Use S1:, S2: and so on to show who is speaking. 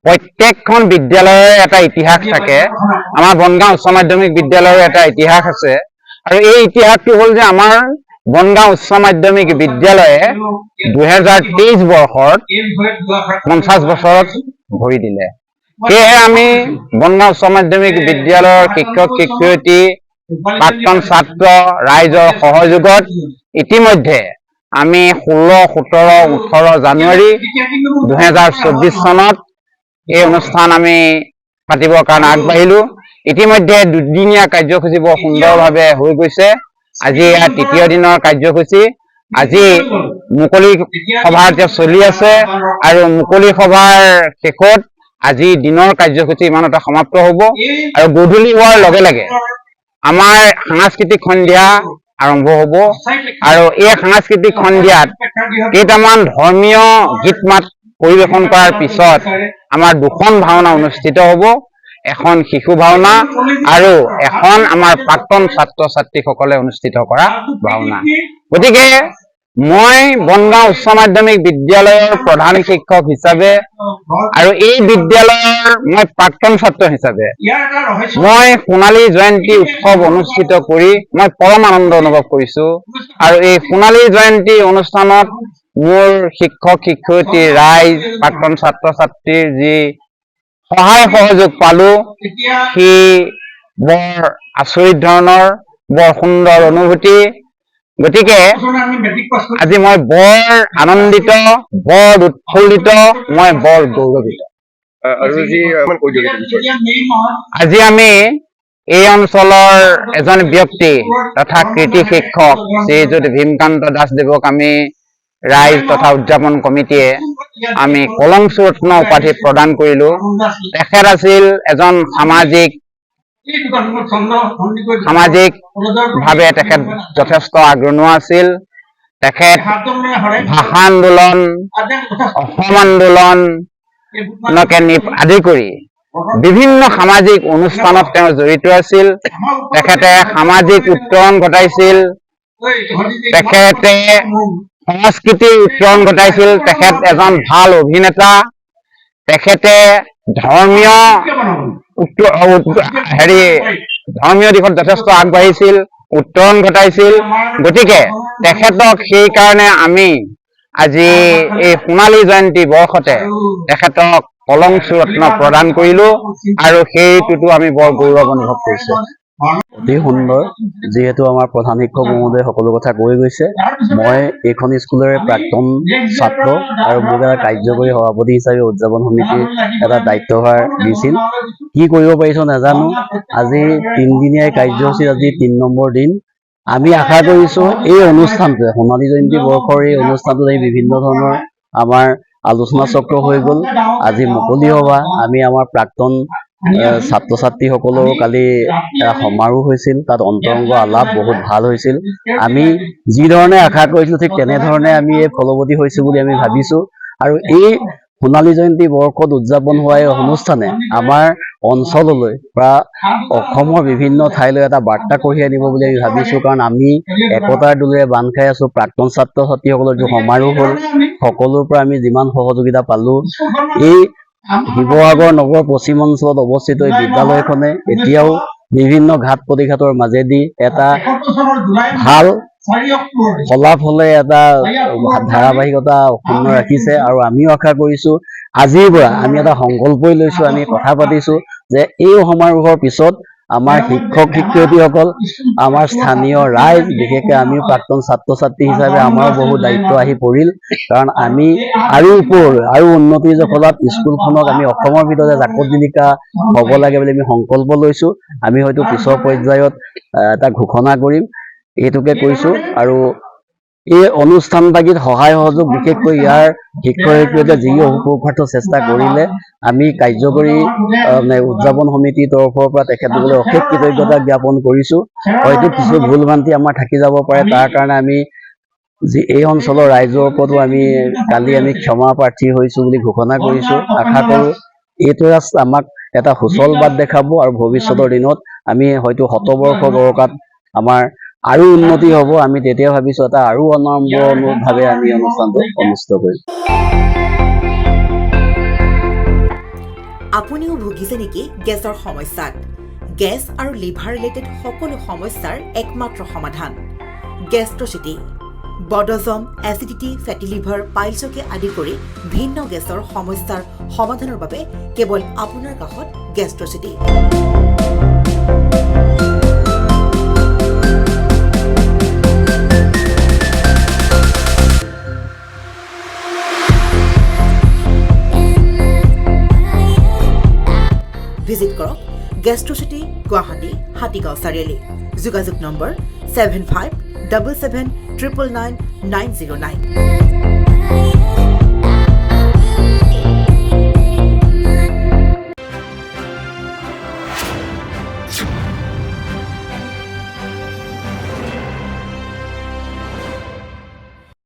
S1: প্ৰত্যেকখন বিদ্যালয়ৰ এটা ইতিহাস থাকে। আমাৰ বনগাঁও উচ্চ মাধ্যমিক বিদ্যালয়ৰ এটা ইতিহাস আছে, আৰু এই ইতিহাসটো হ'ল যে আমাৰ বনগাঁও উচ্চ মাধ্যমিক বিদ্যালয়ে 2023 বৰ্ষত 50 বছৰত ভৰি দিলে। সেয়েহে আমি বনগাঁও উচ্চ মাধ্যমিক বিদ্যালয়ৰ শিক্ষক শিক্ষয়িত্ৰী, প্ৰাক্তন ছাত্ৰ ৰাইজৰ সহযোগত ইতিমধ্যে আমি 16, 17, 18 জানুৱাৰী 2024 চনত এই অনুষ্ঠান আমি পাতিবৰ কাৰণে আগবাঢ়িলো। ইতিমধ্যে দুদিনীয়া কাৰ্যসূচী বৰ সুন্দৰভাৱে হৈ গৈছে। আজি ইয়াৰ তৃতীয় দিনৰ কাৰ্যসূচী। আজি মুকলি সভা চলি আছে, আৰু মুকলি সভাৰ শেষত আজি দিনৰ কাৰ্যসূচী ইমানতে সমাপ্ত হ'ব, আৰু গধূলি হোৱাৰ লগে লগে আমাৰ সাংস্কৃতিক সন্ধিয়া আৰম্ভ হ'ব। আৰু এই সাংস্কৃতিক সন্ধিয়াত কেইটামান ধৰ্মীয় গীত মাত পৰিৱেশন কৰাৰ পিছত আমাৰ দুখন ভাওনা অনুষ্ঠিত হ'ব। এখন শিশু ভাওনা আৰু এখন আমাৰ প্ৰাক্তন ছাত্ৰ ছাত্ৰীসকলে অনুষ্ঠিত কৰা ভাওনা। গতিকে মই বনগাঁও উচ্চ মাধ্যমিক বিদ্যালয়ৰ প্ৰধান শিক্ষক হিচাপে আৰু এই বিদ্যালয়ৰ মই প্ৰাক্তন ছাত্ৰ হিচাপে মই সোণালী জয়ন্তী উৎসৱ অনুষ্ঠিত কৰি মই পৰম আনন্দ অনুভৱ কৰিছো। আৰু এই সোণালী জয়ন্তী অনুষ্ঠানত মোৰ শিক্ষক শিক্ষয়িত্ৰী ৰাইজ, প্ৰাক্তন ছাত্ৰ ছাত্ৰীৰ যি সহায় সহযোগ পালো, সি বৰ আচৰিত ধৰণৰ, বৰ সুন্দৰ অনুভূতি। গতিকে আজি মই বৰ আনন্দিত, বৰ উৎফুল্লিত, মই বৰ গৌৰৱিত। আজি আমি এই অঞ্চলৰ এজন ব্যক্তি তথা কৃতি শিক্ষক শ্ৰীযুত ভীমকান্ত দাসদেৱক আমি ৰাইজ তথা উদযাপন কমিটিয়ে আমি কলংচু ৰত্ন উপাধি প্ৰদান কৰিলো। তেখেত আছিল এজন সামাজিকভাৱে তেখেত যথেষ্ট আগৰণুৱা আছিল। তেখেত ভাষা আন্দোলন, অসম আন্দোলনকে আদি কৰি বিভিন্ন সামাজিক অনুষ্ঠানত তেওঁ জড়িত আছিল। তেখেতে সামাজিক উত্তৰণ ঘটাইছিল, তেখেতে সংস্কৃতিৰ উত্তৰণ ঘটাইছিল। তেখেত এজন ভাল অভিনেতা। তেখেতে ধৰ্মীয় দিশত যথেষ্ট আগবাঢ়িছিল, উত্তৰণ ঘটাইছিল। গতিকে তেখেতক সেইকাৰণে আমি আজি এই সোণালী জয়ন্তী বৰ্ষতে তেখেতক কলংচু ৰত্ন প্ৰদান কৰিলো, আৰু সেইটোতো আমি বৰ গৌৰৱ অনুভৱ কৰিছো।
S2: অতি সুন্দৰ, যিহেতু আমাৰ প্ৰধান শিক্ষক মহোদয়ে সকলো কথা কৈ গৈছে। মই এইখন স্কুলৰে প্ৰাক্তন ছাত্ৰ, আৰু মোক এটা কাৰ্যকৰী সভাপতি হিচাপে উদযাপন সমিতিৰ এটা দায়িত্বভাৰ দিছিল। কি কৰিব পাৰিছো নাজানো। আজি 3 দিনীয়া কাৰ্যসূচীৰ আজি 3 নম্বৰ দিন। আমি আশা কৰিছো এই অনুষ্ঠানটোৱে, সোণালী জয়ন্তী বৰ্ষৰ এই অনুষ্ঠানটোত বিভিন্ন ধৰণৰ আমাৰ আলোচনা চক্ৰ হৈ গ'ল। আজি মুকলি সভা, আমি আমাৰ প্ৰাক্তন ছাত্ৰ ছাত্ৰীসকলৰো কালি সমাৰোহ হৈছিল, তাত অন্তৰংগ আলাপ বহুত ভাল হৈছিল। আমি যি ধৰণে আশা কৰিছিলো ঠিক তেনেধৰণে আমি ফলৱতী হৈছো বুলি আমি ভাবিছো। আৰু এই সোণালী জয়ন্তী বৰ্ষত উদযাপন হোৱা এই অনুষ্ঠানে আমাৰ অঞ্চললৈ বা অসমৰ বিভিন্ন ঠাইলৈ এটা বাৰ্তা কঢ়িয়াই আনিব বুলি আমি ভাবিছো। কাৰণ আমি একতাৰ দোলেৰে বান্ধ খাই আছো। প্ৰাক্তন ছাত্ৰ ছাত্ৰীসকলৰ যি সমাৰোহ হ'ল, সকলোৰ পৰা আমি যিমান সহযোগিতা পালো, এই শিৱসাগৰ নগৰ পশ্চিম অঞ্চলত অৱস্থিত এই বিদ্যালয়খনে এতিয়াও বিভিন্ন ঘাট প্ৰতিঘাটৰ মাজেদি এটা ভাল ফলাফলে এটা ধাৰাবাহিকতা অক্ষুণ্ণ ৰাখিছে। আৰু আমিও আশা কৰিছো, আজিৰ পৰা আমি এটা সংকল্পই লৈছো, আমি কথা পাতিছো যে এই সমাৰোহৰ পিছত আমাৰ শিক্ষক শিক্ষয়িত্ৰীসকল, আমাৰ স্থানীয় ৰাইজ, বিশেষকৈ আমিও প্ৰাক্তন ছাত্ৰ ছাত্ৰী হিচাপে আমাৰো বহু দায়িত্ব আহি পৰিল। কাৰণ আমি আৰু ওপৰলৈ আৰু উন্নতিৰ জখলাত স্কুলখনক আমি অসমৰ ভিতৰতে জাকত জিলিকা হ'ব লাগে বুলি আমি সংকল্প লৈছো। আমি হয়তো পিছৰ পৰ্যায়ত এটা ঘোষণা কৰিম, এইটোকে কৈছো। আৰু এই অনুষ্ঠানভাগিত সহায় সহযোগ, বিশেষকৈ ইয়াৰ শিক্ষক শিক্ষয়িত্ৰীয়ে যি অহোপুৰুষাৰ্থ চেষ্টা কৰিলে, আমি কাৰ্যকৰী উদযাপন সমিতিৰ তৰফৰ পৰা তেখেতসকলে অশেষ কৃতজ্ঞতা জ্ঞাপন কৰিছো। হয়তো কিছু ভুল ভ্ৰান্তি আমাৰ থাকি যাব পাৰে, তাৰ কাৰণে আমি এই অঞ্চলৰ ৰাইজৰ ওপৰতো কালি আমি ক্ষমা প্ৰাৰ্থী হৈছো বুলি ঘোষণা কৰিছো। আশা কৰো এইটোৱে আমাক এটা সুচল বাট দেখাব, আৰু ভৱিষ্যতৰ দিনত আমি হয়তো শতবৰ্ষ বৰকাত আমাৰ আৰু উন্নতি হ'ব। আমি তেতিয়া ভাবিছো এটা আৰু অনম্ৰভাৱে আমি অনুষ্ঠানটো অনুষ্ঠিত কৰিম।
S3: আপুনিও ভুগিছে নেকি গেছৰ সমস্যাত? গেছ আৰু লিভাৰ ৰিলেটেড সকলো সমস্যাৰ একমাত্ৰ সমাধান গেষ্ট্ৰচিটি। বদহজম, এচিডিটি, ফেটি লিভাৰ, পাইলছকে আদি কৰি ভিন্ন গেছৰ সমস্যাৰ সমাধানৰ বাবে কেৱল আপোনাৰ কাষত গেষ্ট্ৰচিটি। ভিজিট কৰক গেষ্ট্ৰচিটি, গুৱাহাটী, হাতীগাঁও চাৰিআলি। যোগাযোগ নম্বৰ 7577999909।